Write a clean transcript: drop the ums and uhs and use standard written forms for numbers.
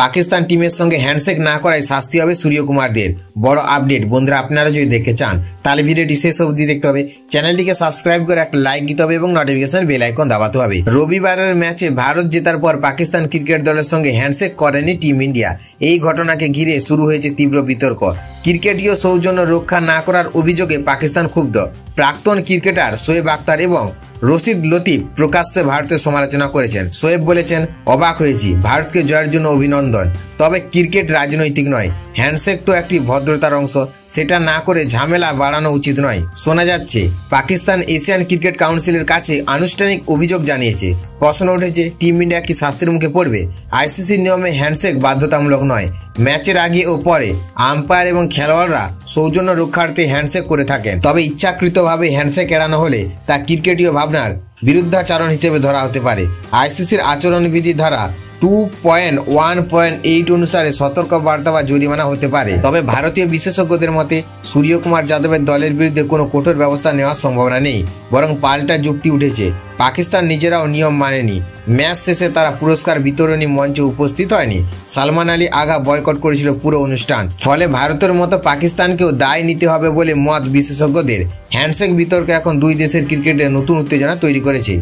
পাকিস্তান টিমের সঙ্গে হ্যান্ডশেক না করায় শাস্তি হবে সূর্যকুমারদের। বড় আপডেট বন্ধুরা, আপনারা যদি দেখতে চান তাহলে ভিডিওটি শেষ অবধি দেখতে হবে। চ্যানেলটিকে সাবস্ক্রাইব করে একটা লাইক দিতে হবে এবং নোটিফিকেশন বেল আইকন দাবাতে হবে। রবিবারের ম্যাচে ভারত জেতার পর পাকিস্তান ক্রিকেট দলের সঙ্গে হ্যান্ডশেক করেনি টিম ইন্ডিয়া। এই ঘটনাকে ঘিরে শুরু হয়েছে তীব্র বিতর্ক। ক্রিকেটীয় সৌজন্য রক্ষা না করার অভিযোগে পাকিস্তান ক্ষুব্ধ। প্রাক্তন ক্রিকেটার শোয়েব আখতার এবং রশিদ লতিফ প্রকাশ্যে ভারতের সমালোচনা করেছেন। শোয়েব বলেছেন, অবাক হয়েছি, ভারতকে জয়ের জন্য অভিনন্দন, তবে ক্রিকেট রাজনৈতিক নয়, হ্যান্ডশেক তো একটি ভদ্রতার অংশ, সেটা না করে ঝামেলা বাড়ানো উচিত নয়। শোনা যাচ্ছে পাকিস্তান এশিয়ান ক্রিকেট কাউন্সিলের কাছে আনুষ্ঠানিক অভিযোগ জানিয়েছে। প্রশ্ন উঠেছে, টিম ইন্ডিয়া কি শাস্তির মুখে পড়বে? আইসিসির নিয়মে হ্যান্ডশেক বাধ্যতামূলক নয়। ম্যাচের আগে ও পরে আম্পায়ার এবং খেলোয়াড়রা সৌজন্য রক্ষার্থে হ্যান্ডশেক করে থাকেন, তবে ইচ্ছাকৃতভাবে হ্যান্ডশেক এড়ানো হলে তা ক্রিকেটীয় ভাবনার বিরুদ্ধাচরণ হিসেবে ধরা হতে পারে। আইসিসির আচরণবিধি ধারা 2.1.8 অনুসারে সতর্ক বার্তা বা জরিমানা হতে পারে। তবে ভারতীয় বিশেষজ্ঞদের মতে সূর্যকুমার যাদবের দলের বিরুদ্ধে কোনো কঠোর ব্যবস্থা নেওয়ার সম্ভাবনা নেই, বরং পাল্টা যুক্তি উঠেছে পাকিস্তান নিজেরাও নিয়ম মানেনি। ম্যাচ শেষে তারা পুরস্কার বিতরণী মঞ্চে উপস্থিত হয়নি। সালমান আলী আগা বয়কট করেছিল পুরো অনুষ্ঠান। ফলে ভারতের মতো পাকিস্তানকেও দায় নিতে হবে বলে মত বিশেষজ্ঞদের। হ্যান্ডশেক বিতর্ক এখন দুই দেশের ক্রিকেটে নতুন উত্তেজনা তৈরি করেছে।